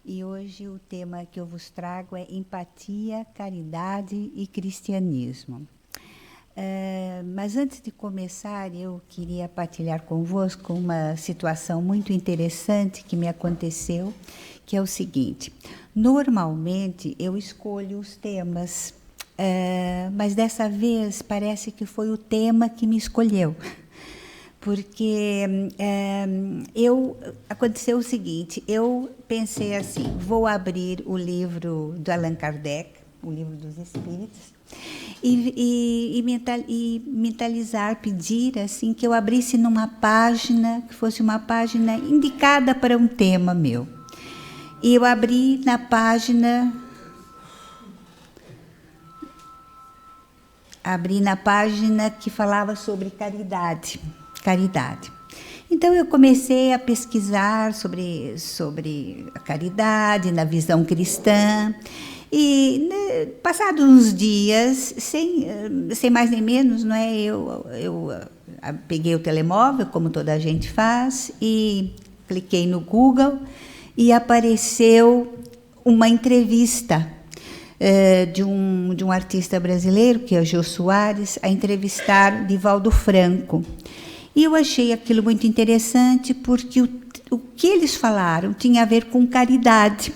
E hoje o tema que eu vos trago é empatia, caridade e cristianismo. Mas antes de começar, eu queria partilhar convosco uma situação muito interessante que me aconteceu, que é o seguinte: normalmente eu escolho os temas, mas dessa vez parece que foi o tema que me escolheu. Porque aconteceu o seguinte: eu pensei assim, vou abrir o livro do Allan Kardec, o Livro dos Espíritos, e mentalizar, pedir assim, que eu abrisse numa página, que fosse uma página indicada para um tema meu. E eu abri na página que falava sobre caridade. Então, eu comecei a pesquisar sobre a caridade na visão cristã. E, passados uns dias, sem mais nem menos, não é, eu peguei o telemóvel, como toda a gente faz, e cliquei no Google e apareceu uma entrevista de um artista brasileiro, que é o Jô Soares, a entrevistar Divaldo Franco. E eu achei aquilo muito interessante, porque o que eles falaram tinha a ver com caridade.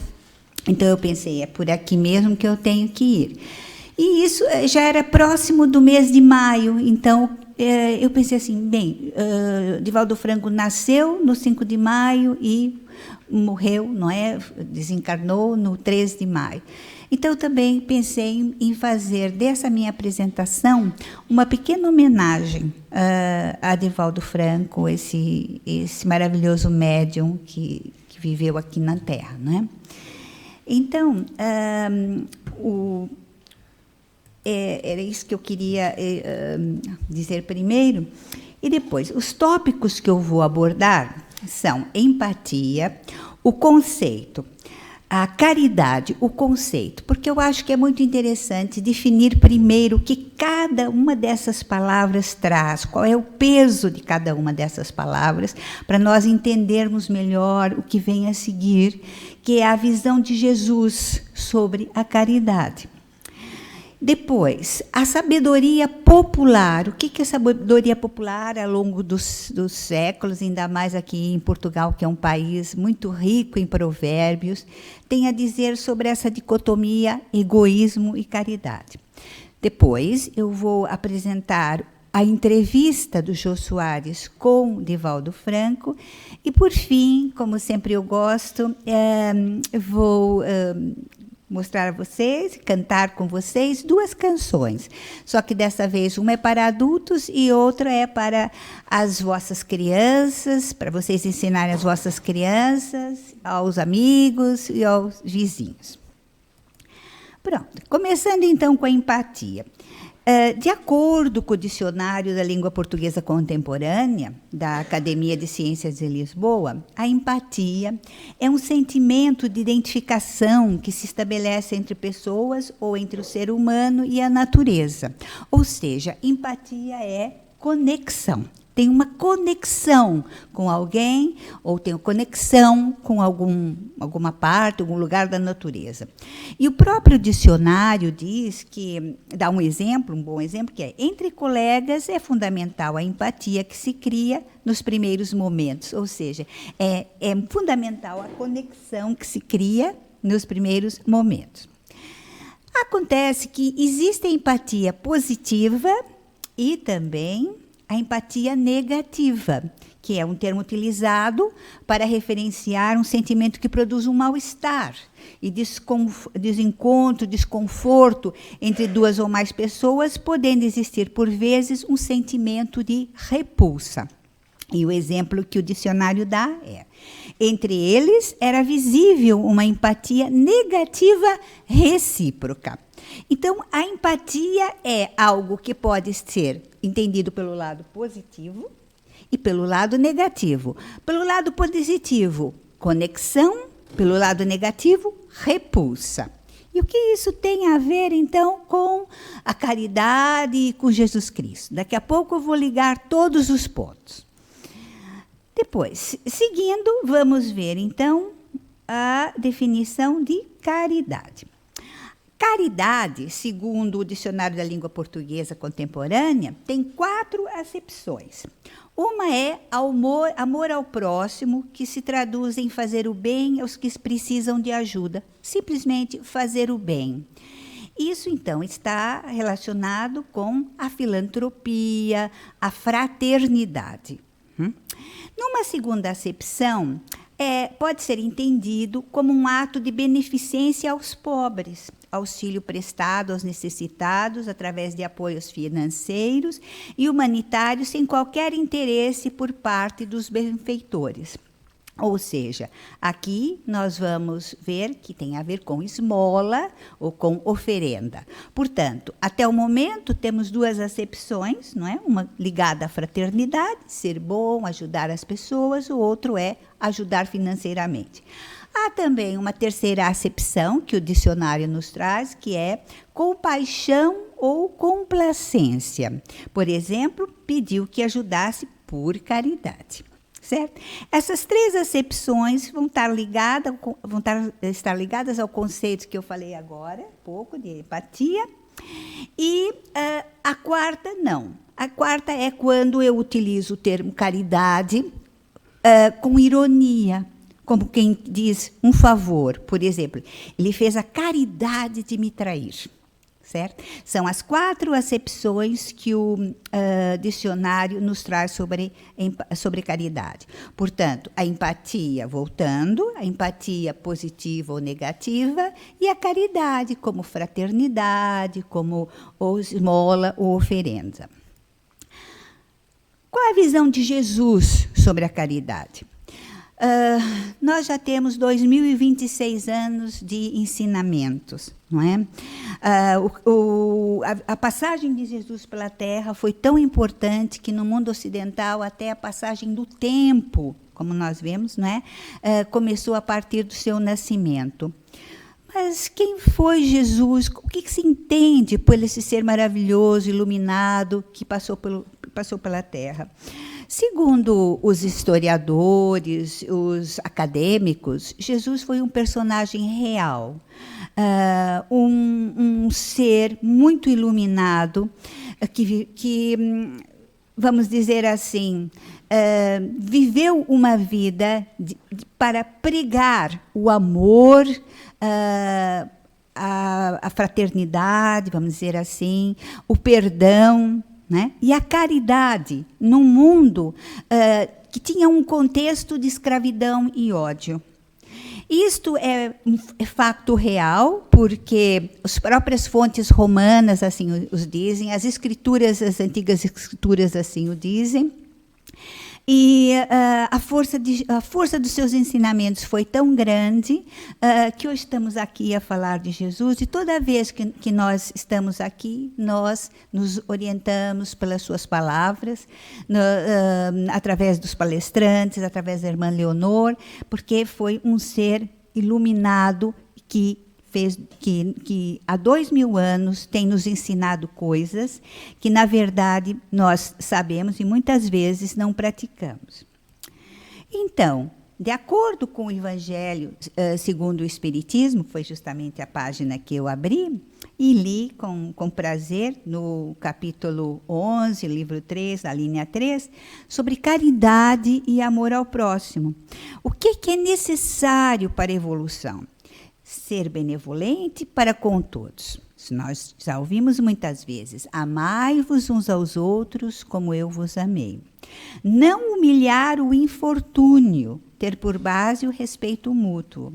Então, eu pensei, é por aqui mesmo que eu tenho que ir. E isso já era próximo do mês de maio, então eu pensei assim, bem, Divaldo Franco nasceu no 5 de maio e morreu, não é? Desencarnou no 13 de maio. Então, também pensei em fazer dessa minha apresentação uma pequena homenagem a Divaldo Franco, esse maravilhoso médium que viveu aqui na Terra, não é? Então, era isso que eu queria dizer primeiro. E depois, os tópicos que eu vou abordar são empatia, o conceito, a caridade, o conceito, porque eu acho que é muito interessante definir primeiro o que cada uma dessas palavras traz, qual é o peso de cada uma dessas palavras, para nós entendermos melhor o que vem a seguir, que é a visão de Jesus sobre a caridade. Depois, a sabedoria popular. O que é sabedoria popular ao longo dos séculos, ainda mais aqui em Portugal, que é um país muito rico em provérbios, tem a dizer sobre essa dicotomia egoísmo e caridade. Depois, eu vou apresentar a entrevista do Jô Soares com Divaldo Franco. E, por fim, como sempre eu gosto, vou mostrar a vocês, cantar com vocês 2 canções. Só que dessa vez uma é para adultos e outra é para as vossas crianças, para vocês ensinarem as vossas crianças, aos amigos e aos vizinhos. Pronto, começando então com a empatia. De acordo com o Dicionário da Língua Portuguesa Contemporânea, da Academia de Ciências de Lisboa, a empatia é um sentimento de identificação que se estabelece entre pessoas ou entre o ser humano e a natureza. Ou seja, empatia é conexão. Tem uma conexão com alguém ou tem conexão com alguma parte, algum lugar da natureza. E o próprio dicionário diz que, dá um exemplo, um bom exemplo, que é: entre colegas é fundamental a empatia que se cria nos primeiros momentos, ou seja, é fundamental a conexão que se cria nos primeiros momentos. Acontece que existe a empatia positiva e também a empatia negativa, que é um termo utilizado para referenciar um sentimento que produz um mal-estar e desencontro, desconforto entre 2 ou mais pessoas, podendo existir, por vezes, um sentimento de repulsa. E o exemplo que o dicionário dá é: entre eles era visível uma empatia negativa recíproca. Então, a empatia é algo que pode ser entendido pelo lado positivo e pelo lado negativo. Pelo lado positivo, conexão; pelo lado negativo, repulsa. E o que isso tem a ver, então, com a caridade e com Jesus Cristo? Daqui a pouco eu vou ligar todos os pontos. Depois, seguindo, vamos ver, então, a definição de caridade. Caridade, segundo o Dicionário da Língua Portuguesa Contemporânea, tem 4 acepções. Uma é amor ao próximo, que se traduz em fazer o bem aos que precisam de ajuda. Simplesmente fazer o bem. Isso, então, está relacionado com a filantropia, a fraternidade. Numa segunda acepção, pode ser entendido como um ato de beneficência aos pobres, auxílio prestado aos necessitados através de apoios financeiros e humanitários sem qualquer interesse por parte dos benfeitores. Ou seja, aqui nós vamos ver que tem a ver com esmola ou com oferenda. Portanto, até o momento temos 2 acepções, não é? Uma ligada à fraternidade, ser bom, ajudar as pessoas, o outro é ajudar financeiramente. Há também uma terceira acepção que o dicionário nos traz, que é compaixão ou complacência. Por exemplo, pediu que ajudasse por caridade. Certo? Essas 3 acepções vão estar ligadas ao conceito que eu falei agora, pouco de empatia. E a quarta, não. A quarta é quando eu utilizo o termo caridade com ironia, como quem diz um favor. Por exemplo, ele fez a caridade de me trair. Certo? São as 4 acepções que o dicionário nos traz sobre caridade. Portanto, a empatia, voltando, a empatia positiva ou negativa, e a caridade, como fraternidade, como esmola ou oferenda. Qual a visão de Jesus sobre a caridade? Nós já temos 2026 anos de ensinamentos, não é? A passagem de Jesus pela Terra foi tão importante que no mundo ocidental até a passagem do tempo, como nós vemos, não é? Começou a partir do seu nascimento. Mas quem foi Jesus? O que se entende por esse ser maravilhoso, iluminado, que passou pela Terra? Segundo os historiadores, os acadêmicos, Jesus foi um personagem real, um ser muito iluminado, que vamos dizer assim, viveu uma vida para pregar o amor, a fraternidade, vamos dizer assim, o perdão, né? E a caridade num mundo que tinha um contexto de escravidão e ódio. Isto é fato real, porque as próprias fontes romanas assim os dizem, as antigas escrituras assim o dizem. E a força dos seus ensinamentos foi tão grande que hoje estamos aqui a falar de Jesus, e toda vez que nós estamos aqui, nós nos orientamos pelas suas palavras, através dos palestrantes, através da irmã Leonor, porque foi um ser iluminado que há 2000 anos tem nos ensinado coisas que, na verdade, nós sabemos e muitas vezes não praticamos. Então, de acordo com o Evangelho segundo o Espiritismo, foi justamente a página que eu abri e li com prazer, no capítulo 11, livro 3, da linha 3, sobre caridade e amor ao próximo. O que é necessário para a evolução? Ser benevolente para com todos. Nós já ouvimos muitas vezes: amai-vos uns aos outros como eu vos amei. Não humilhar o infortúnio, ter por base o respeito mútuo.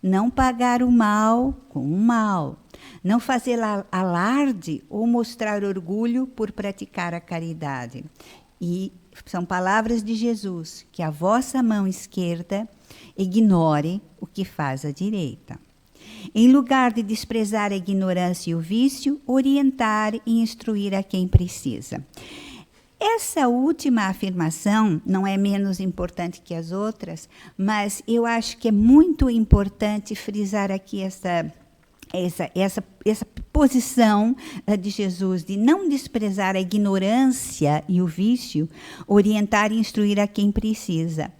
Não pagar o mal com o mal. Não fazer alarde ou mostrar orgulho por praticar a caridade. E são palavras de Jesus: que a vossa mão esquerda ignore o que faz a direita. Em lugar de desprezar a ignorância e o vício, orientar e instruir a quem precisa. Essa última afirmação não é menos importante que as outras, mas eu acho que é muito importante frisar aqui essa posição de Jesus, de não desprezar a ignorância e o vício, orientar e instruir a quem precisa.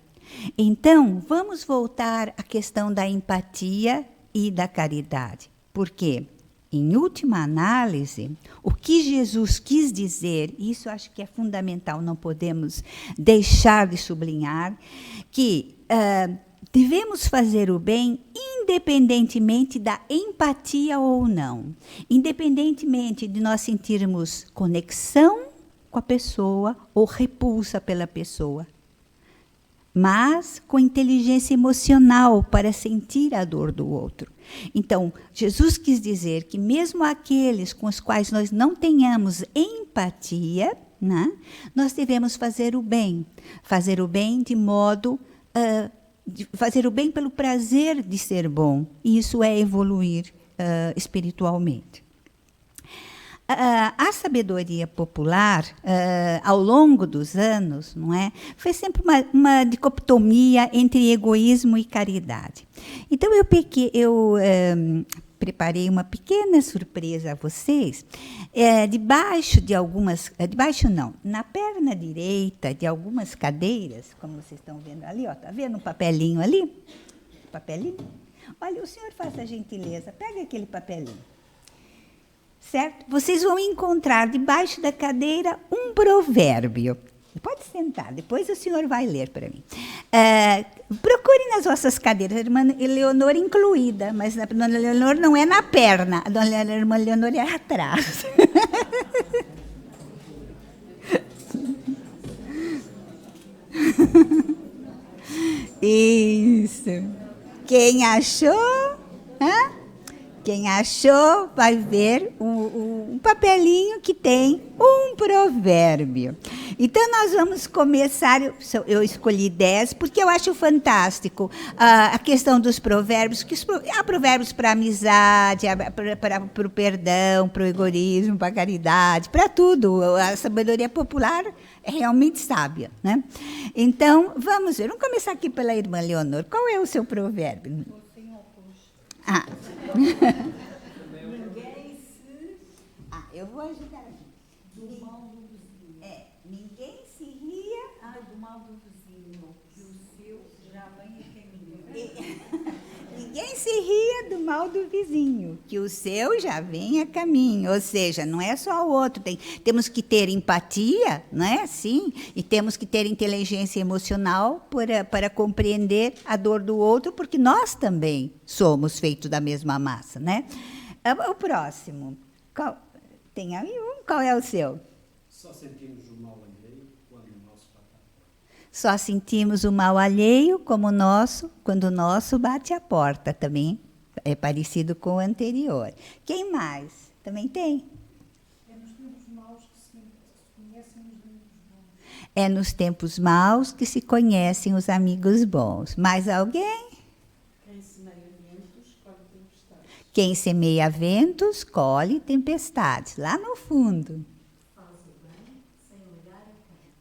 Então, vamos voltar à questão da empatia e da caridade. Por quê? Em última análise, o que Jesus quis dizer, e isso acho que é fundamental, não podemos deixar de sublinhar, que devemos fazer o bem independentemente da empatia ou não, independentemente de nós sentirmos conexão com a pessoa ou repulsa pela pessoa, mas com inteligência emocional para sentir a dor do outro. Então, Jesus quis dizer que mesmo aqueles com os quais nós não tenhamos empatia, né, nós devemos fazer o bem de modo, fazer o bem pelo prazer de ser bom, e isso é evoluir espiritualmente. A sabedoria popular, ao longo dos anos, não é, foi sempre uma dicotomia entre egoísmo e caridade. Então, eu preparei uma pequena surpresa a vocês, na perna direita de algumas cadeiras, como vocês estão vendo ali, está vendo um papelinho ali? Papelinho? Olha, o senhor faça a gentileza, pega aquele papelinho. Certo? Vocês vão encontrar debaixo da cadeira um provérbio. Pode sentar, depois o senhor vai ler para mim. Procure nas vossas cadeiras, a irmã Eleonor incluída, mas a dona Eleonor não é na perna, a dona irmã Eleonor é atrás. Isso. Quem achou? Hã? Quem achou vai ver um papelinho que tem um provérbio. Então, nós vamos começar. Eu escolhi 10 porque eu acho fantástico a questão dos provérbios. Há provérbios para a amizade, para o perdão, para o egoísmo, para a caridade, para tudo. A sabedoria popular é realmente sábia, né? Então, vamos ver. Vamos começar aqui pela irmã Leonor. Qual é o seu provérbio? Eu vou ajudar aqui. Do mal do vizinho. Ninguém se ria. Do mal do vizinho, que o seu já vem a caminho. Ninguém se ria do mal do vizinho, que o seu já vem a caminho. Ou seja, não é só o outro. Temos que ter empatia, não é? Sim, e temos que ter inteligência emocional para compreender a dor do outro, porque nós também somos feitos da mesma massa, né? O próximo. Tem aí um? Qual é o seu? Só sentimos o mal alheio quando o nosso bate à porta. Só sentimos o mal alheio quando o nosso bate à porta. Também é parecido com o anterior. Quem mais? Também tem? É nos tempos maus que se conhecem os amigos bons. É nos tempos maus que se conhecem os amigos bons. Mais alguém? Quem semeia ventos, colhe tempestades. Lá no fundo.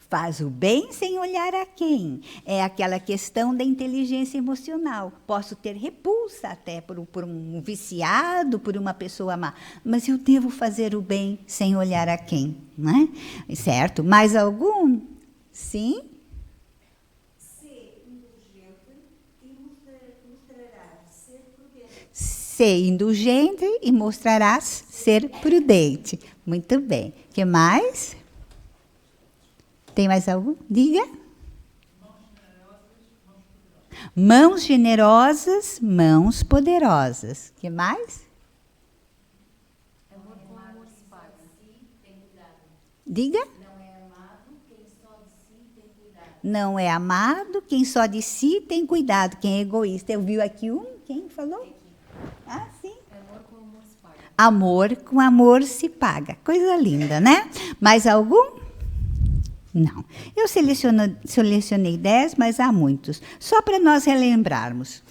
Faz o bem sem olhar a quem. É aquela questão da inteligência emocional. Posso ter repulsa até por um viciado, por uma pessoa má, mas eu devo fazer o bem sem olhar a quem, não é? Certo? Mais algum? Sim? Ser indulgente e mostrarás ser prudente. Muito bem. O que mais? Tem mais algum? Diga. Mãos generosas, mãos poderosas. O que mais? Amor com amor se paga. Diga. Não é amado quem só de si tem cuidado. Quem é egoísta. Eu vi aqui um? Quem falou? Ah, sim. Amor com amor se paga. Amor com amor se paga. Coisa linda, né? Mais algum? Não. Eu selecionei 10, mas há muitos. Só para nós relembrarmos.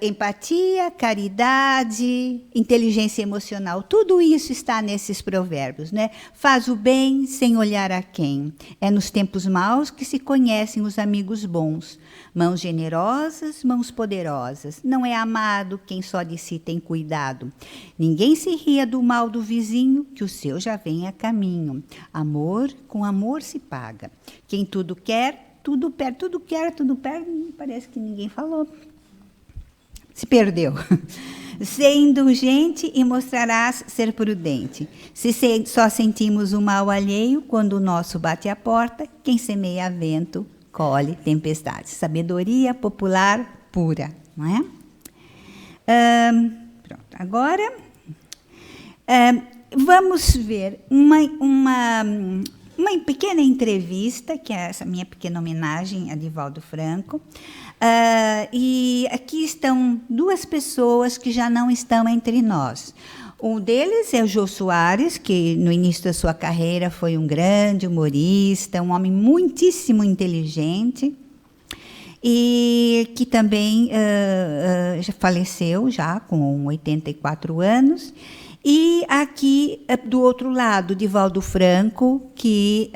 Empatia, caridade, inteligência emocional, tudo isso está nesses provérbios, né? Faz o bem sem olhar a quem. É nos tempos maus que se conhecem os amigos bons. Mãos generosas, mãos poderosas. Não é amado quem só de si tem cuidado. Ninguém se ria do mal do vizinho, que o seu já vem a caminho. Amor com amor se paga. Quem tudo quer, tudo perto, tudo perto, parece que ninguém falou. Se perdeu. Ser indulgente e mostrarás ser prudente. Só sentimos o mal alheio quando o nosso bate à porta, quem semeia vento, colhe tempestade. Sabedoria popular pura, não é? Pronto. Agora, vamos ver uma pequena entrevista, que é essa minha pequena homenagem a Divaldo Franco. E aqui estão duas pessoas que já não estão entre nós. Um deles é o Jô Soares, que no início da sua carreira foi um grande humorista, um homem muitíssimo inteligente, e que também já faleceu já com 84 anos. E aqui, do outro lado, Divaldo Franco, que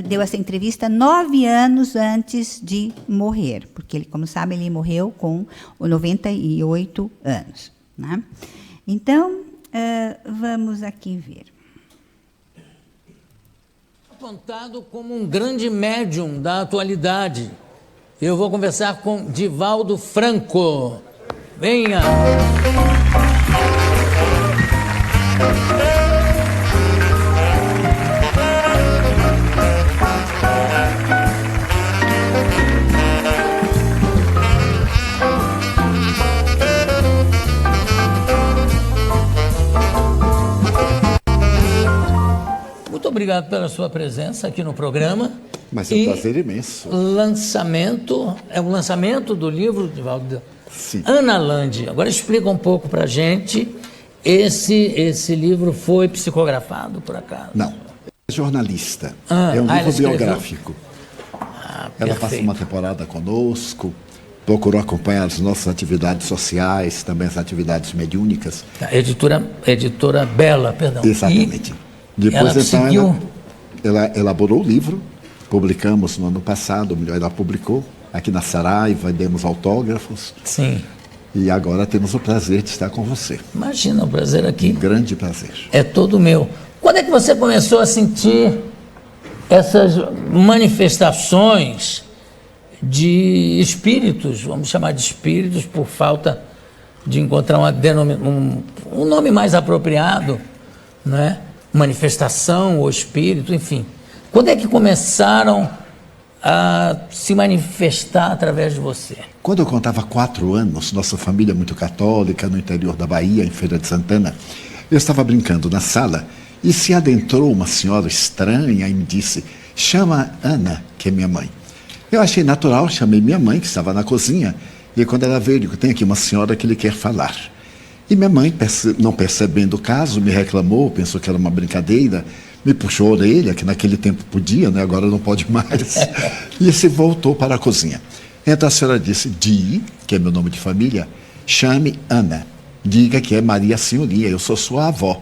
deu essa entrevista 9 anos antes de morrer, porque, ele, como sabe, ele morreu com 98 anos. Né? Então, vamos aqui ver. Apontado como um grande médium da atualidade. Eu vou conversar com Divaldo Franco. Venha! Muito obrigado pela sua presença aqui no programa. Mas é um prazer imenso. É o lançamento do livro, Divaldo. Sim. Ana Lande. Agora explica um pouco para a gente. Esse livro foi psicografado, por acaso? Não, é jornalista. É um livro biográfico. Ela passa uma temporada conosco, procurou acompanhar as nossas atividades sociais, também as atividades mediúnicas. Editora Bela, perdão. Exatamente. Depois, ela elaborou o livro, publicamos no ano passado, ela publicou aqui na Saraiva, demos autógrafos. Sim. E agora temos o prazer de estar com você. Imagina, o prazer aqui. Um grande prazer. É todo meu. Quando é que você começou a sentir essas manifestações de espíritos, vamos chamar de espíritos por falta de encontrar um nome mais apropriado, né? Manifestação ou espírito, enfim. Quando é que começaram a se manifestar através de você? Quando eu contava 4 anos, nossa família muito católica, no interior da Bahia, em Feira de Santana, eu estava brincando na sala e se adentrou uma senhora estranha e me disse: chama Ana, que é minha mãe. Eu achei natural, chamei minha mãe, que estava na cozinha, e quando ela veio, eu digo: tem aqui uma senhora que lhe quer falar. E minha mãe, não percebendo o caso, me reclamou, pensou que era uma brincadeira, me puxou a orelha, que naquele tempo podia, né? Agora não pode mais, e se voltou para a cozinha. Então a senhora disse: Di, que é meu nome de família, chame Ana, diga que é Maria Senhoria, eu sou sua avó.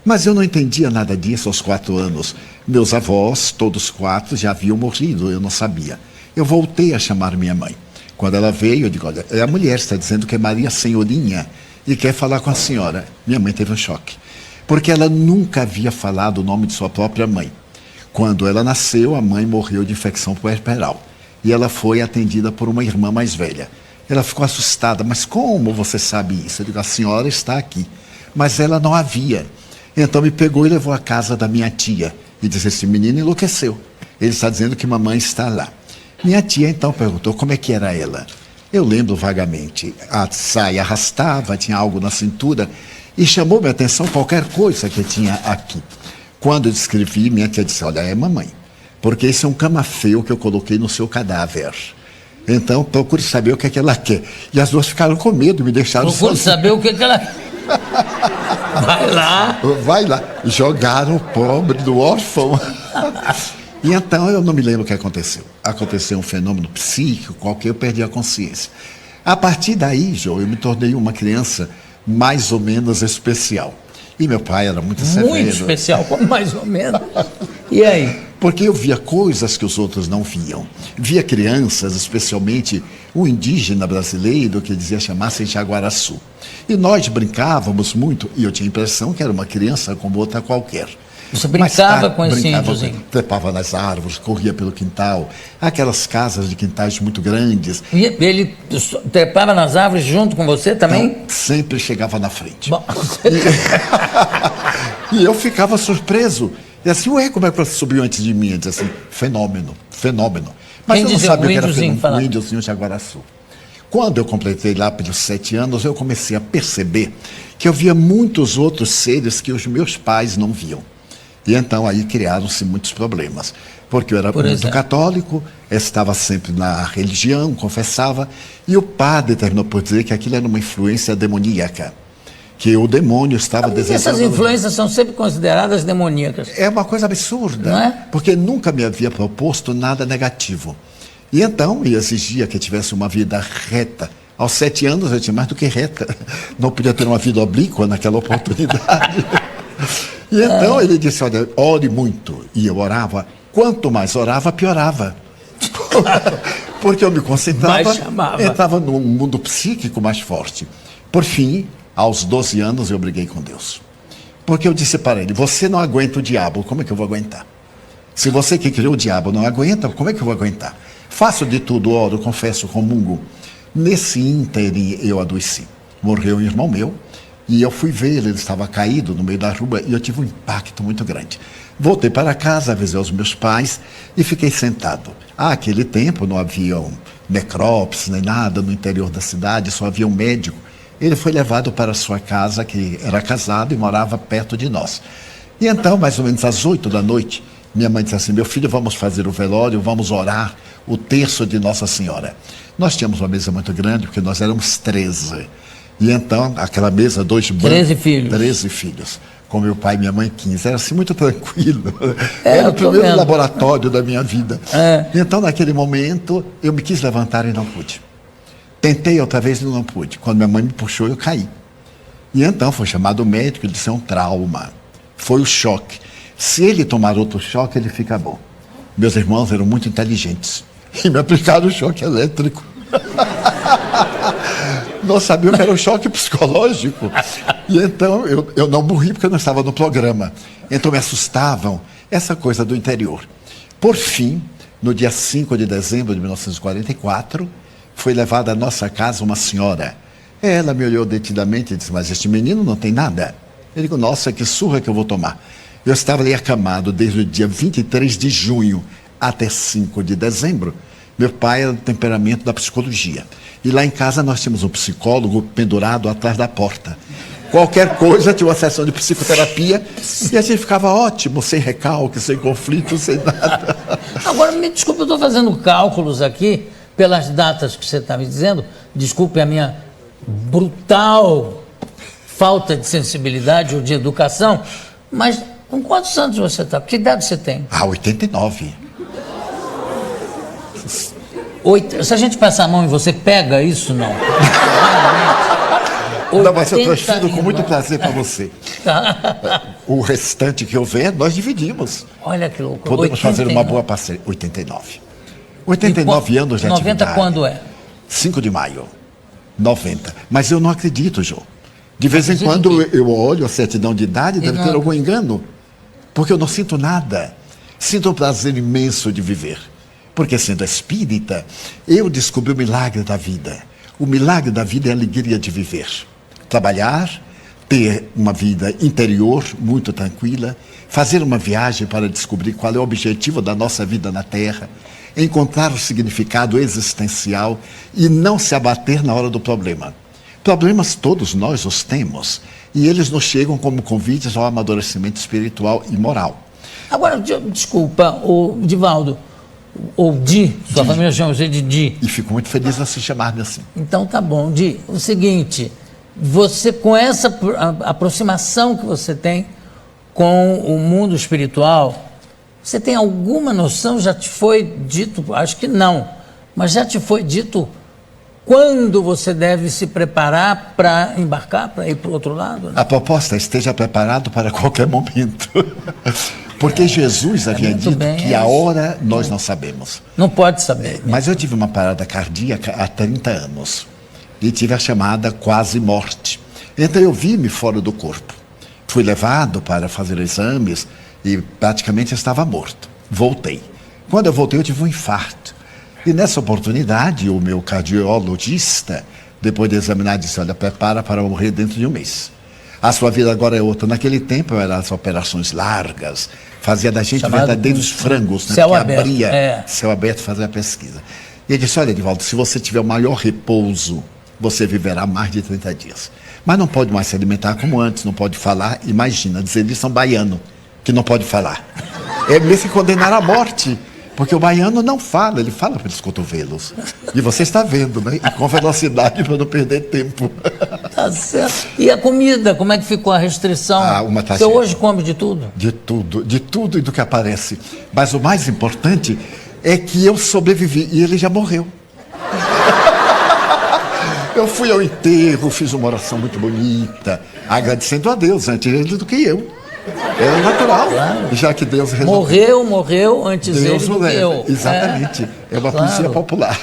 Mas eu não entendia nada disso aos 4 anos. Meus avós, todos 4, já haviam morrido, eu não sabia. Eu voltei a chamar minha mãe. Quando ela veio, eu digo: olha, a mulher está dizendo que é Maria Senhorinha e quer falar com a senhora. Minha mãe teve um choque, porque ela nunca havia falado o nome de sua própria mãe. Quando ela nasceu, a mãe morreu de infecção puerperal e ela foi atendida por uma irmã mais velha. Ela ficou assustada: mas como você sabe isso? Eu digo: a senhora está aqui. Mas ela não havia. Então me pegou e levou à casa da minha tia e disse: esse menino enlouqueceu, ele está dizendo que mamãe está lá. Minha tia então perguntou como é que era ela. Eu lembro vagamente, a saia arrastava, tinha algo na cintura e chamou minha atenção qualquer coisa que tinha aqui. Quando eu descrevi, minha tia disse: olha, é mamãe, porque esse é um camafeu que eu coloquei no seu cadáver. Então procure saber o que é que ela quer. E as duas ficaram com medo, me deixaram procure saber o que é que ela vai lá. Vai lá. Jogaram o pobre do órfão. E então eu não me lembro o que aconteceu. Aconteceu um fenômeno psíquico qualquer, eu perdi a consciência. A partir daí, João, eu me tornei uma criança mais ou menos especial. E meu pai era muito severo. Muito especial, como mais ou menos. E aí? Porque eu via coisas que os outros não viam. Via crianças, especialmente um indígena brasileiro que dizia chamar-se Jaguaraçu. E nós brincávamos muito, e eu tinha a impressão que era uma criança como outra qualquer. Você Mais brincava tarde, com esse brincava, índiozinho? trepava nas árvores, corria pelo quintal, aquelas casas de quintais muito grandes. E ele trepava nas árvores junto com você também? Então, sempre chegava na frente. Bom, E eu ficava surpreso. E assim, ué, como é que você subiu antes de mim? Eu dizia assim, fenômeno, fenômeno. Mas Quem eu não dizia? sabia O que era índiozinho fenômeno, falava. o índiozinho de Jaguaraçu. Quando eu completei lá pelos 7 anos, eu comecei a perceber que eu via muitos outros seres que os meus pais não viam. E então aí criaram-se muitos problemas. Porque eu era Por muito exemplo? católico, estava sempre na religião, confessava, e o padre terminou por dizer que aquilo era uma influência demoníaca. Que o demônio estava desejando... essas influências são sempre consideradas demoníacas. É uma coisa absurda, Não é? porque nunca me havia proposto nada negativo. E então ele exigia que eu tivesse uma vida reta. Aos 7 anos eu tinha mais do que reta. Não podia ter uma vida oblíqua naquela oportunidade. E então ele disse, olha, ore muito. E eu orava. Quanto mais orava, piorava. Porque eu me concentrava, Mais chamava. entrava num mundo psíquico mais forte. Por fim, aos 12 anos, eu briguei com Deus. Porque eu disse para ele, você não aguenta o diabo, como é que eu vou aguentar? Se você que criou o diabo não aguenta, como é que eu vou aguentar? Faço de tudo, oro, confesso, comungo. Nesse ínterim eu adoeci. Morreu um irmão meu, e eu fui ver ele estava caído no meio da rua, e eu tive um impacto muito grande. Voltei para casa, avisei os meus pais, e fiquei sentado. Naquele tempo não havia necrópsias nem nada no interior da cidade, só havia um médico. Ele foi levado para sua casa, que era casado e morava perto de nós. E então, mais ou menos às 8 da noite, minha mãe disse assim, meu filho, vamos fazer o velório, vamos orar o terço de Nossa Senhora. Nós tínhamos uma mesa muito grande, porque nós éramos 13. E então, aquela mesa, 2 bancos. 13 filhos. 13 filhos. Com meu pai e minha mãe, 15. Era assim, muito tranquilo. É, Era eu o tô primeiro vendo. laboratório da minha vida. É. E então, naquele momento, eu me quis levantar e não pude. Tentei outra vez e não pude. Quando minha mãe me puxou, eu caí. E então foi chamado o médico, ele disse, é um trauma. Foi o choque. Se ele tomar outro choque, ele fica bom. Meus irmãos eram muito inteligentes. E me aplicaram o choque elétrico. Não sabia o que era o choque psicológico. E então eu não morri porque eu não estava no programa. Então me assustavam essa coisa do interior. Por fim, no dia 5 de dezembro de 1944, foi levada à nossa casa uma senhora. Ela me olhou detidamente e disse, mas este menino não tem nada. Eu digo, nossa, que surra que eu vou tomar. Eu estava ali acamado desde o dia 23 de junho até 5 de dezembro. Meu pai era do temperamento da psicologia. E lá em casa nós tínhamos um psicólogo pendurado atrás da porta. Qualquer coisa tinha uma sessão de psicoterapia e a gente ficava ótimo, sem recalque, sem conflito, sem nada. Agora, me desculpe, eu estou fazendo cálculos aqui pelas datas que você está me dizendo. Desculpe a minha brutal falta de sensibilidade ou de educação, mas com quantos anos você está? Que idade você tem? 89. Se a gente passar a mão e você pega isso, não? Não, mas eu 89. transfiro com muito prazer para você. O restante que houver, nós dividimos. Olha que louco. Podemos fazer uma 89. boa parceria. 89. 89 anos de 90 atividade. quando é? 5 de maio. 90. Mas eu não acredito, João. De vez em Acredita em quando quê? eu olho a certidão de idade e deve não- ter algum engano. Porque eu não sinto nada. Sinto um prazer imenso de viver. Porque sendo espírita, eu descobri o milagre da vida. O milagre da vida é a alegria de viver. Trabalhar, ter uma vida interior muito tranquila, fazer uma viagem para descobrir qual é o objetivo da nossa vida na Terra, encontrar o significado existencial e não se abater na hora do problema. Problemas todos nós os temos e eles nos chegam como convites ao amadurecimento espiritual e moral. Agora, desculpa, o Divaldo, ou Di, sua família chama você de Di. E fico muito feliz em se chamar-me assim. Então tá bom, Di. O seguinte, você com essa aproximação que você tem com o mundo espiritual, você tem alguma noção, já te foi dito, acho que não, mas já te foi dito quando você deve se preparar para embarcar, para ir para o outro lado? Né? A proposta é esteja preparado para qualquer momento. Porque Jesus havia muito dito bem, que é a isso. hora nós não sabemos. Não pode saber. Mas eu tive uma parada cardíaca há 30 anos. E tive a chamada quase morte. Então eu vi-me fora do corpo. Fui levado para fazer exames e praticamente estava morto. Voltei. Quando eu voltei, eu tive um infarto. E nessa oportunidade, o meu cardiologista, depois de examinar, disse: olha, prepara para morrer dentro de um mês. A sua vida agora é outra. Naquele tempo eram as operações largas, fazia da gente Chamado verdadeiros frangos, né? céu Que aberto, abria céu aberto, fazia a pesquisa. E ele disse: olha, Edivaldo, se você tiver o maior repouso, você viverá mais de 30 dias. Mas não pode mais se alimentar como antes, não pode falar. Imagina, dizer isso a um baiano que não pode falar. É mesmo que condenar à morte. Porque o baiano não fala, ele fala pelos cotovelos. E você está vendo, né? E com velocidade para não perder tempo. Tá certo. E a comida, como é que ficou a restrição? Uma Você tragédia. hoje come de tudo? De tudo e do que aparece. Mas o mais importante é que eu sobrevivi e ele já morreu. Eu fui ao enterro, fiz uma oração muito bonita, agradecendo a Deus antes ele do que eu. É natural, Claro. já que Deus resolveu. Morreu antes Deus ele o do que leva. eu. Exatamente. É uma Claro. poesia popular.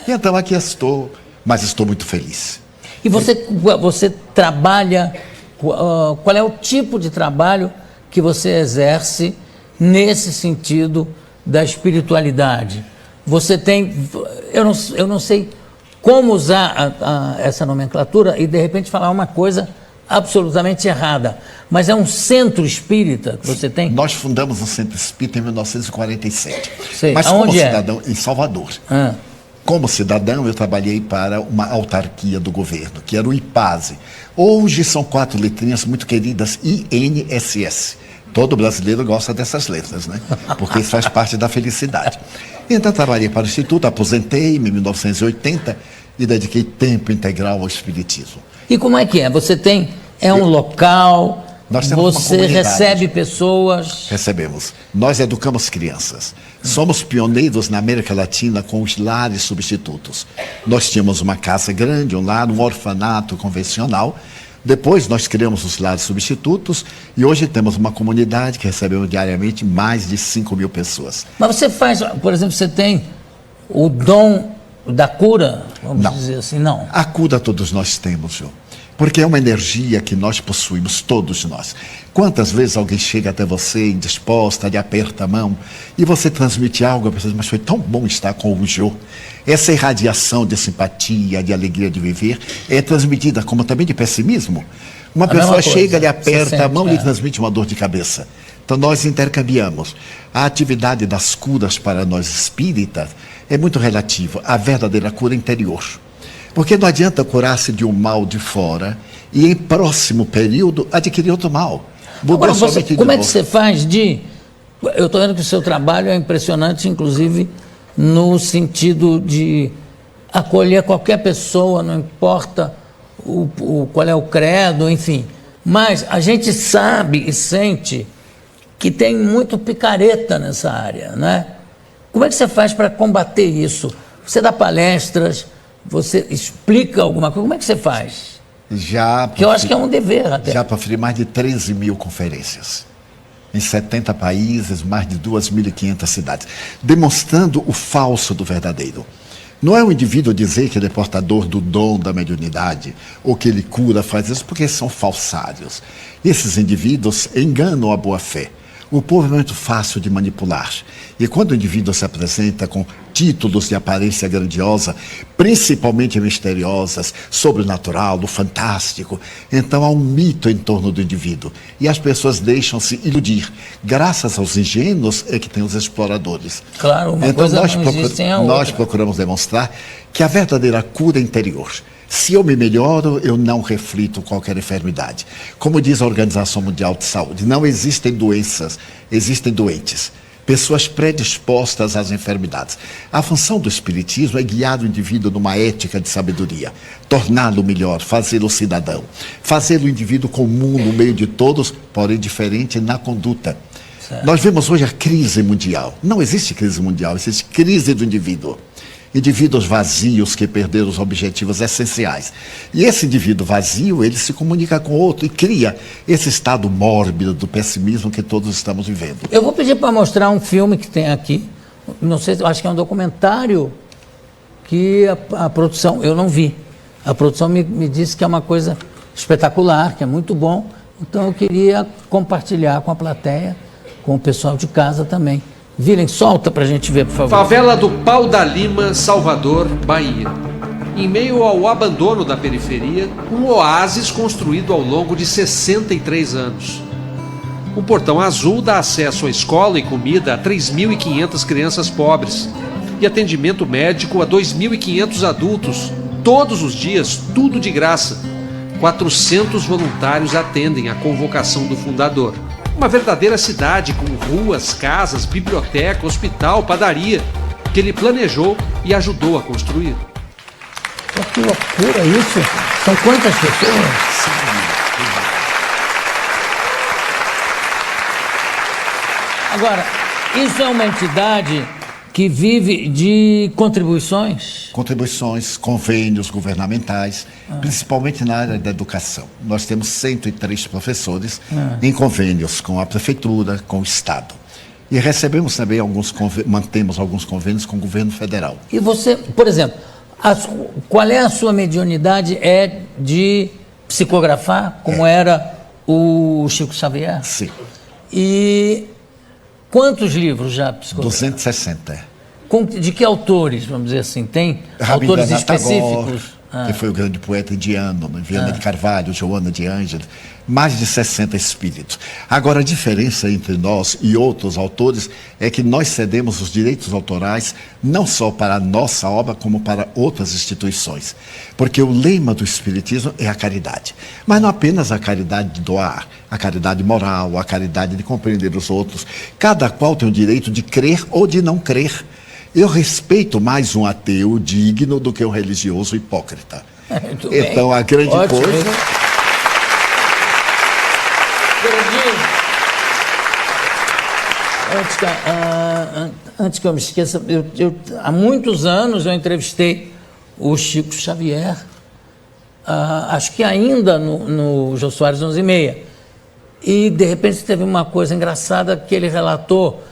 E então aqui estou, mas estou muito feliz. E você trabalha, qual é o tipo de trabalho que você exerce nesse sentido da espiritualidade? Você tem, eu não sei como usar essa nomenclatura e de repente falar uma coisa absolutamente errada, mas é um centro espírita que você tem? Nós fundamos o Centro Espírita em 1947. Sei. Mas Aonde como é? cidadão, em Salvador. Ah, Como cidadão, eu trabalhei para uma autarquia do governo, que era o IPASE. Hoje são 4 letrinhas muito queridas, INSS. Todo brasileiro gosta dessas letras, né? Porque isso faz parte da felicidade. Então, trabalhei para o Instituto, aposentei-me em 1980 e dediquei tempo integral ao Espiritismo. e como é que é? Você tem, um local, Nós temos uma você comunidade. recebe pessoas... Recebemos. Nós educamos crianças. Somos pioneiros na América Latina com os lares substitutos. Nós tínhamos uma casa grande, um lar, um orfanato convencional. Depois nós criamos os lares substitutos e hoje temos uma comunidade que recebemos diariamente mais de 5.000 pessoas. Mas você faz, por exemplo, você tem o dom da cura, vamos Não. dizer assim, não? A cura todos nós temos, João. Porque é uma energia que nós possuímos, todos nós. Quantas vezes alguém chega até você indisposta, lhe aperta a mão, e você transmite algo, a pessoa diz: mas foi tão bom estar com o Jô. Essa irradiação de simpatia, de alegria de viver, é transmitida como também de pessimismo. Uma mesma pessoa coisa, chega, lhe você aperta a sente, mão e é. lhe transmite uma dor de cabeça. Então nós intercambiamos. A atividade das curas para nós espíritas é muito relativa à verdadeira cura interior. Porque não adianta curar-se de um mal de fora e em próximo período adquirir outro mal. Agora, somente de como é que novo. você faz eu estou vendo que o seu trabalho é impressionante, inclusive no sentido de acolher qualquer pessoa, não importa qual é o credo, enfim. Mas a gente sabe e sente que tem muito picareta nessa área, né? Como é que você faz para combater isso? Você dá palestras, você explica alguma coisa, como é que você faz? Que eu acho que é um dever até. Já proferi mais de 13.000 conferências. Em 70 países, mais de 2.500 cidades. Demonstrando o falso do verdadeiro. Não é o indivíduo dizer que ele é portador do dom da mediunidade, ou que ele cura, faz isso, porque são falsários. Esses indivíduos enganam a boa-fé. O povo é muito fácil de manipular. E quando o indivíduo se apresenta com títulos de aparência grandiosa, principalmente misteriosas, sobrenatural, do fantástico, então há um mito em torno do indivíduo. E as pessoas deixam-se iludir. Graças aos ingênuos é que tem os exploradores. Claro, uma Então coisa não existe sem a outra. nós procuramos demonstrar que a verdadeira cura é interior. Se eu me melhoro, eu não reflito qualquer enfermidade. Como diz a Organização Mundial de Saúde, não existem doenças, existem doentes. Pessoas predispostas às enfermidades. A função do Espiritismo é guiar o indivíduo numa ética de sabedoria, torná-lo melhor, fazê-lo cidadão, fazê-lo indivíduo comum no meio de todos, porém diferente na conduta. Certo. Nós vemos hoje a crise mundial. Não existe crise mundial, existe crise do indivíduo. Indivíduos vazios que perderam os objetivos essenciais. E esse indivíduo vazio, ele se comunica com outro e cria esse estado mórbido do pessimismo que todos estamos vivendo. Eu vou pedir para mostrar um filme que tem aqui, não sei, acho que é um documentário que a produção, eu não vi, a produção me disse que é uma coisa espetacular, que é muito bom, então eu queria compartilhar com a plateia com o pessoal de casa também. Virem, solta pra gente ver, por favor. Favela do Pau da Lima, Salvador, Bahia. Em meio ao abandono da periferia, um oásis construído ao longo de 63 anos. O Portão Azul dá acesso à escola e comida a 3.500 crianças pobres e atendimento médico a 2.500 adultos, todos os dias, tudo de graça. 400 voluntários atendem à convocação do fundador. Uma verdadeira cidade com ruas, casas, biblioteca, hospital, padaria, que ele planejou e ajudou a construir. Que loucura isso! São quantas pessoas? Agora, isso é uma entidade que vive de contribuições? Contribuições, convênios governamentais, principalmente na área da educação. Nós temos 103 professores em convênios com a prefeitura, com o Estado. E recebemos também mantemos alguns convênios com o governo federal. E você, por exemplo, qual é a sua mediunidade? É de psicografar, como era o Chico Xavier? Sim. E quantos livros já psicografaram? 260. De que autores, vamos dizer assim? Tem autores Rabindranath específicos? Tagore, que foi o grande poeta indiano, Viana de Carvalho, Joana de Ângeles, mais de 60 espíritos. Agora, a diferença entre nós e outros autores é que nós cedemos os direitos autorais não só para a nossa obra, como para outras instituições. Porque o lema do Espiritismo é a caridade. Mas não apenas a caridade de doar, a caridade moral, a caridade de compreender os outros. Cada qual tem o direito de crer ou de não crer. Eu respeito mais um ateu digno do que um religioso hipócrita. Então, a grande coisa... Antes que eu me esqueça, há muitos anos eu entrevistei o Chico Xavier, acho que ainda no Jô Soares 11h30. E, de repente, teve uma coisa engraçada que ele relatou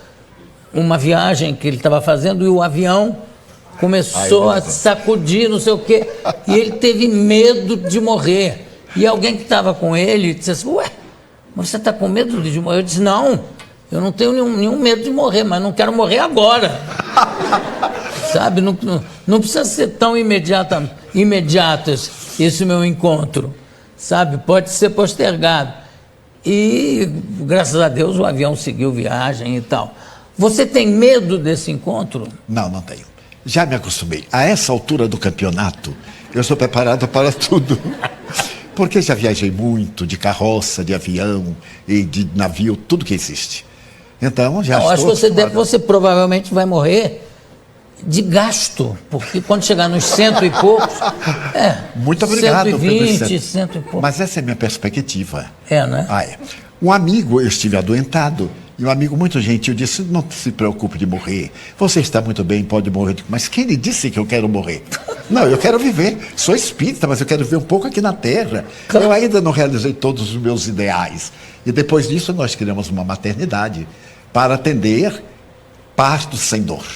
uma viagem que ele estava fazendo e o avião começou a sacudir, não sei o quê, e ele teve medo de morrer. E alguém que estava com ele disse assim, ué, mas você está com medo de morrer? Eu disse, não, eu não tenho nenhum medo de morrer, mas não quero morrer agora. Sabe, não precisa ser tão imediato esse meu encontro, sabe, pode ser postergado. E, graças a Deus, o avião seguiu viagem e tal. Você tem medo desse encontro? Não, não tenho. Já me acostumei. A essa altura do campeonato, eu estou preparado para tudo. Porque já viajei muito de carroça, de avião e de navio, tudo que existe. Então, já estou... Acho que você provavelmente vai morrer de gasto, porque quando chegar nos 100 e poucos... Muito obrigado. 120, 100 e poucos. Mas essa é a minha perspectiva. Né? É. Um amigo, eu estive adoentado, e um amigo muito gentil disse, não se preocupe de morrer, você está muito bem, pode morrer. Mas quem lhe disse que eu quero morrer? Não, eu quero viver, sou espírita, mas eu quero viver um pouco aqui na Terra. Eu ainda não realizei todos os meus ideais. E depois disso nós criamos uma maternidade para atender partos sem dor.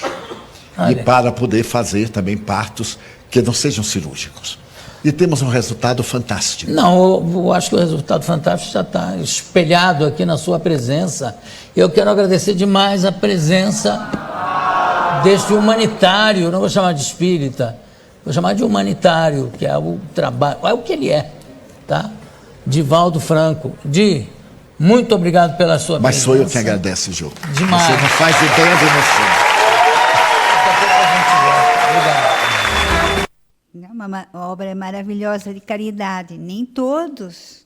E para poder fazer também partos que não sejam cirúrgicos. E temos um resultado fantástico. Não, eu acho que o resultado fantástico já está espelhado aqui na sua presença. Eu quero agradecer demais a presença deste humanitário, não vou chamar de espírita, vou chamar de humanitário, que é o trabalho, é o que ele é, tá? Divaldo Franco. Muito obrigado pela sua presença. Mas sou eu que agradeço, Jô. Demais. Você não faz ideia da emoção. Uma obra maravilhosa de caridade. Nem todos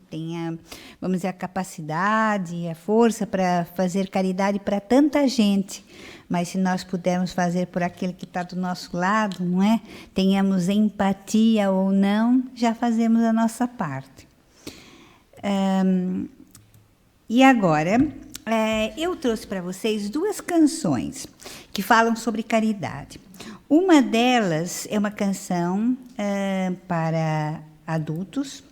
têm vamos dizer, a capacidade, a força para fazer caridade para tanta gente. Mas se nós pudermos fazer por aquele que está do nosso lado, não é? Tenhamos empatia ou não, já fazemos a nossa parte. E agora, eu trouxe para vocês 2 canções que falam sobre caridade. Uma delas é uma canção para adultos,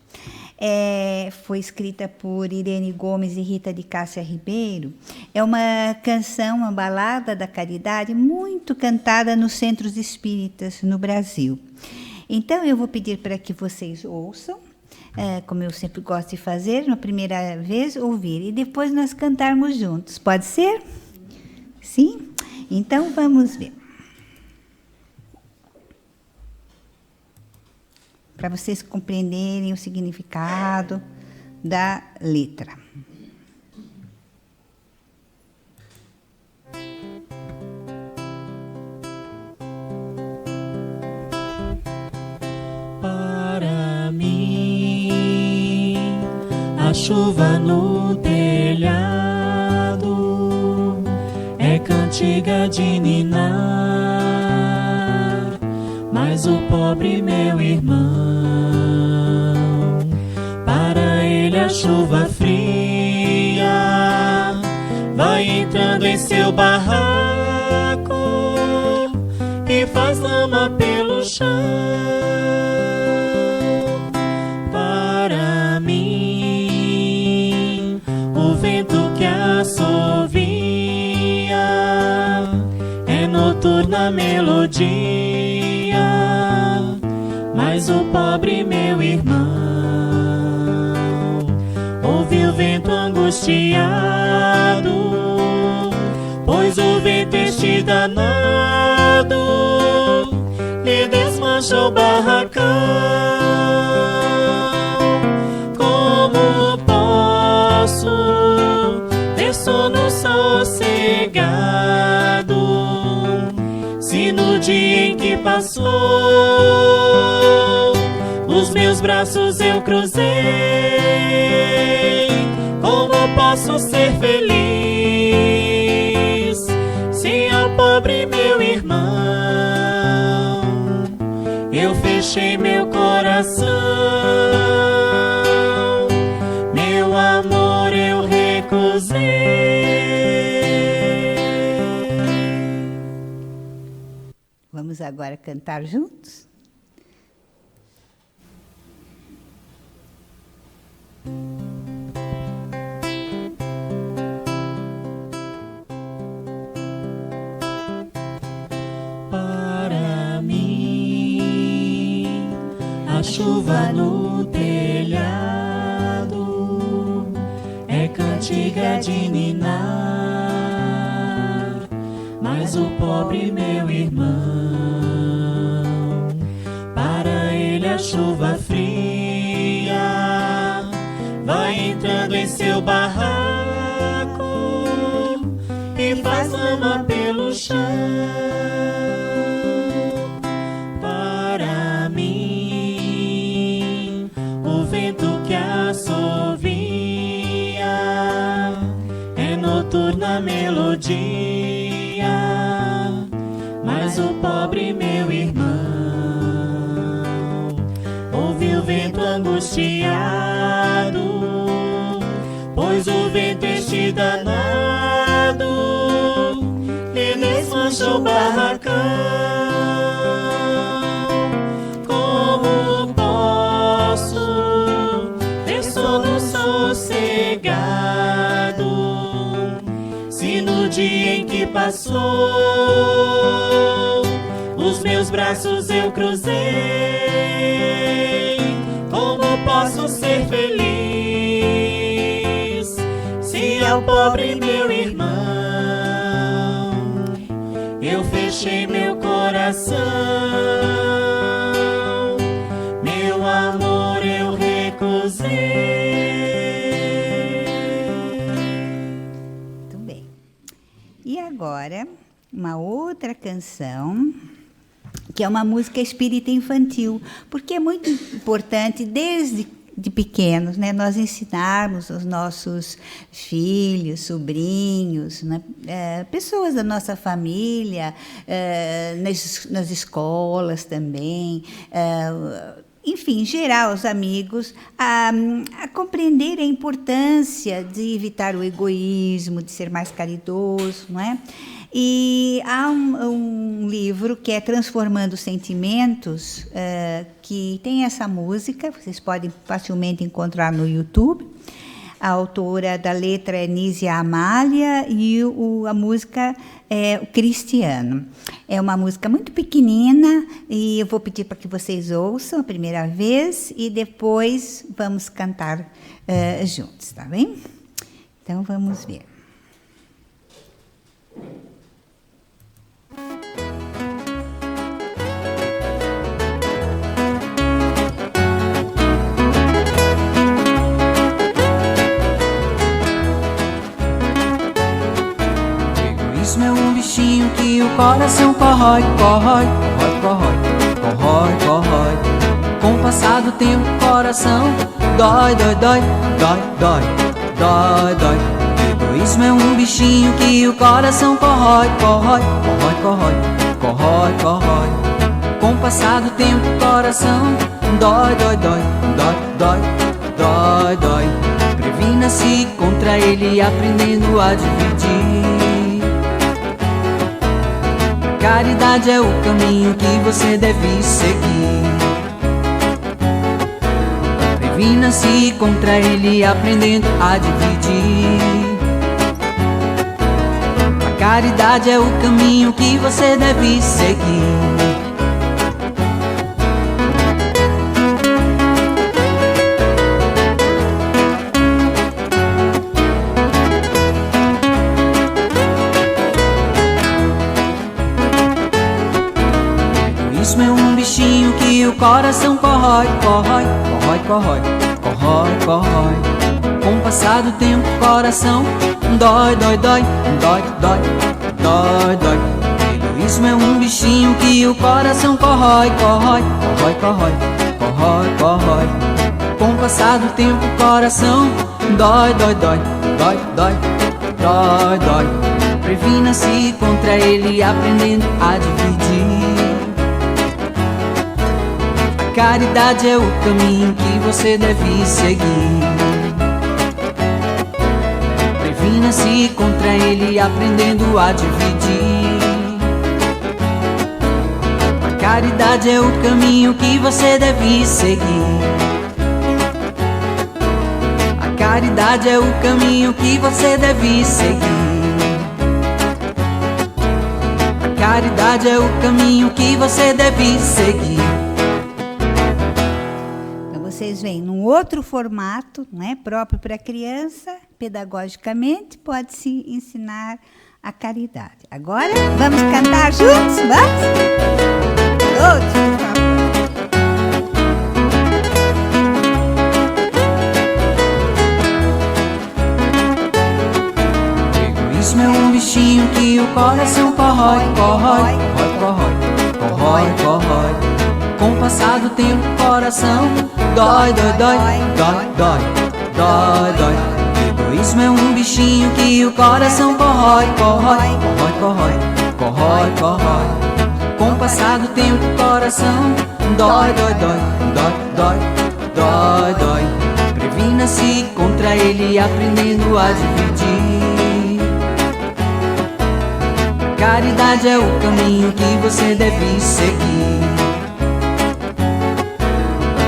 foi escrita por Irene Gomes e Rita de Cássia Ribeiro. É uma canção, uma balada da caridade, muito cantada nos centros espíritas no Brasil. Então, eu vou pedir para que vocês ouçam, como eu sempre gosto de fazer, na primeira vez ouvir e depois nós cantarmos juntos. Pode ser? Sim? Então vamos ver. Para vocês compreenderem o significado da letra. Para mim, a chuva no telhado é cantiga de ninar, mas o pobre meu irmão, para ele a chuva fria vai entrando em seu barraco e faz lama pelo chão. Para mim, o vento que assovia é noturna melodia, mas o pobre meu irmão ouve o vento angustiado, pois o vento este danado lhe desmancha o barracão. Como posso ter sono sossegado se no dia em que passou os meus braços eu cruzei? Como posso ser feliz se ao pobre meu irmão eu fechei meu coração? Meu amor eu recusei. Vamos agora cantar juntos? Para mim, a chuva no telhado é cantiga de ninar, mas o pobre meu irmão, para ele a chuva fria vai entrando em seu barraco e faz lama pelo chão. Para mim, o vento que assovia é noturna melodia, mas o pobre meu irmão ouve o vento angustiado, pois o vento este danado lhe desmancha o barracão. Como posso ter sono sossegado se no dia em que passou os meus braços eu cruzei? Como posso ser feliz se ao pobre meu irmão eu fechei meu coração? Meu amor eu recusei. Muito bem. E agora, uma outra canção, que é uma música espírita infantil, porque é muito importante, desde de pequenos, né, nós ensinarmos aos nossos filhos, sobrinhos, né, pessoas da nossa família, nas escolas também, enfim, em geral, os amigos, a compreender a importância de evitar o egoísmo, de ser mais caridoso, não é? E há um livro que é Transformando Sentimentos, que tem essa música, vocês podem facilmente encontrar no YouTube. A autora da letra é Nízia Amália e a música é o Cristiano. É uma música muito pequenina e eu vou pedir para que vocês ouçam a primeira vez e depois vamos cantar juntos, tá bem? Então vamos ver. Egoísmo é um bichinho que o coração corrói, corrói, corrói, corrói, corrói, corrói. Com o passar do tempo o coração dói, dói, dói, dói, dói, dói, dói. Egoísmo é um bichinho que o coração corrói, corrói, corrói, corrói, corrói, corrói. Com o passar do tempo o coração dói, dói, dói, dói, dói, dói, dói. Previna-se contra ele aprendendo a dividir. Caridade é o caminho que você deve seguir. Previna-se contra ele aprendendo a dividir. A caridade é o caminho que você deve seguir. Egoísmo é um bichinho que o coração corrói, corrói, corrói, corrói, corrói, corrói. Com o passar do tempo o coração dói, dói, dói, dói, dói, dói, dói. Egoísmo é um bichinho que o coração corrói, corrói, corrói, corrói, corrói, corrói. Com o passar do tempo o coração dói, dói, dói, dói, dói, dói, dói. Previna-se contra ele aprendendo a dividir. Caridade é o caminho que você deve seguir. Previna-se contra ele aprendendo a dividir. A caridade é o caminho que você deve seguir. A caridade é o caminho que você deve seguir. A caridade é o caminho que você deve seguir. Vocês veem num outro formato, não é, próprio para criança, pedagogicamente pode-se ensinar a caridade. Agora, vamos cantar juntos? Vamos? Todos, por favor. Egoísmo é um bichinho que o coração corrói, corrói, corrói, corrói, corrói, corrói. Com o passar do tempo o coração dói, dói, dói, dói, dói, dói, dói. Egoísmo é um bichinho que o coração corrói, corrói, corrói, corrói, corrói, corrói. Com o passar do tempo o coração dói, dói, dói, dói, dói, dói, dói. Previna-se contra ele aprendendo a dividir. Caridade é o caminho que você deve seguir.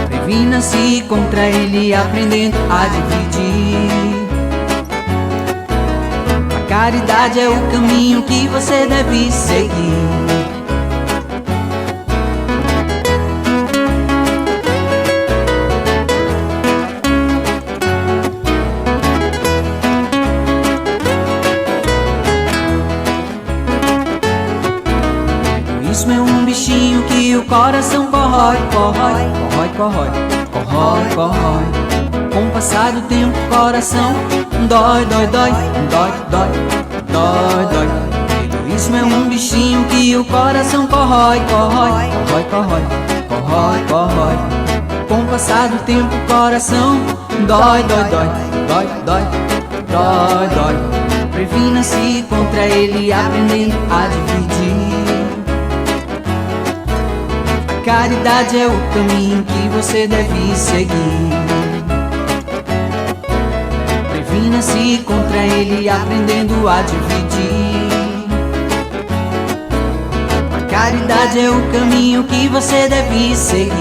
Previna-se contra ele aprendendo a dividir. A caridade é o caminho que você deve seguir. Egoísmo é um bichinho que o coração corrói, corrói, corrói, corrói, corrói, corrói. Com o passar do tempo o coração dói, dói, dói, dói, dói, dói, dói. Egoísmo é um bichinho que o coração corrói, corrói, corrói, corrói, corrói, corrói. Com o passar do tempo o coração dói, dói, dói, dói, dói, dói, dói. Previna-se contra ele aprendendo a dividir. Caridade é o caminho que você deve seguir. Previna-se contra ele aprendendo a dividir. A caridade é o caminho que você deve seguir.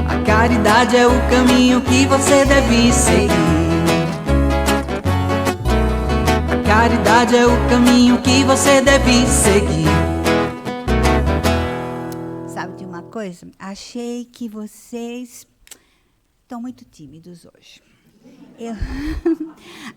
A caridade é o caminho que você deve seguir. A caridade é o caminho que você deve seguir. Sabe de uma coisa? Achei que vocês estão muito tímidos hoje. Eu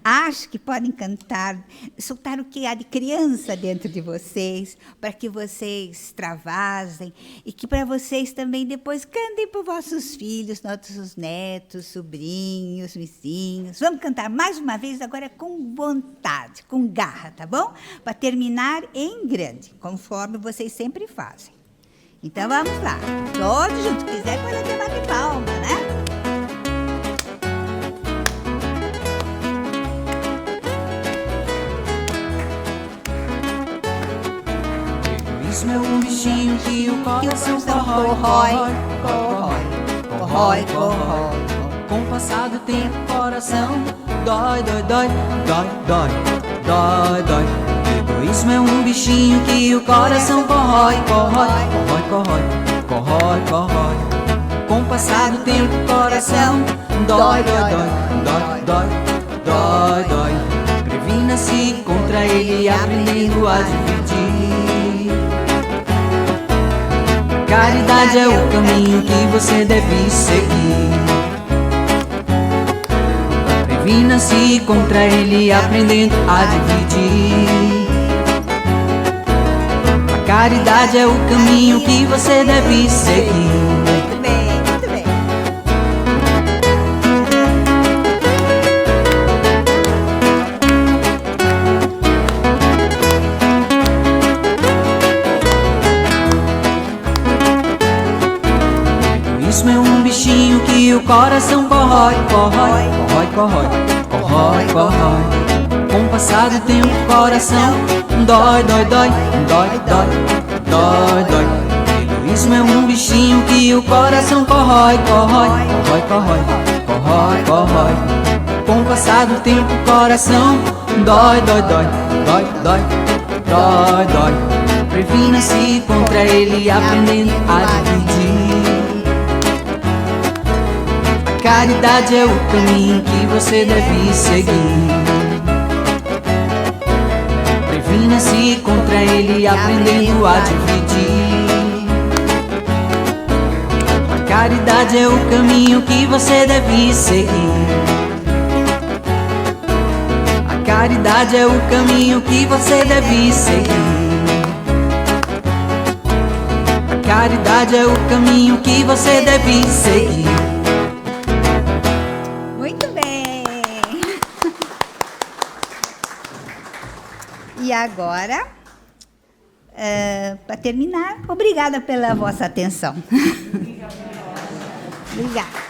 acho que podem cantar, soltar o que há de criança dentro de vocês, para que vocês extravasem e que para vocês também depois cantem para os vossos filhos, nossos netos, sobrinhos, vizinhos. Vamos cantar mais uma vez agora com vontade, com garra, tá bom? Para terminar em grande, conforme vocês sempre fazem. Então vamos lá, todos juntos, se quiser pode até bater palma, né? Egoísmo é um bichinho que o coração corrói, corrói, corrói, corrói. Com o passar do tempo o coração dói, dói, dói, dói, dói, dói, dói. Egoísmo é um bichinho que o coração corrói, corrói, corrói, corrói, corrói, corrói. Com o passar do tempo o coração dói, dói, dói, dói, dói, dói, dói. Previna-se contra ele aprendendo a dividir. Caridade é o caminho que você deve seguir. Previna-se contra ele aprendendo a dividir. A caridade é o caminho que você deve seguir. Muito bem, muito bem. Egoísmo é um bichinho que o coração corrói, corrói, corrói, corrói, corrói, corrói. Com o passar do tempo o coração dói, dói, dói, dói, dói, dói, dói. Egoísmo é um bichinho que o coração corrói, corrói, corrói, corrói, corrói, corrói. Com o passar do tempo o coração dói, dói, dói, dói, dói, dói, dói. Previna-se contra ele aprendendo a dividir. A caridade é o caminho que você deve seguir. Previna-se contra ele aprendendo a dividir. A caridade é o caminho que você deve seguir. A caridade é o caminho que você deve seguir. A caridade é o caminho que você deve seguir. Muito bem. E agora, para terminar, obrigada pela vossa atenção. Obrigada.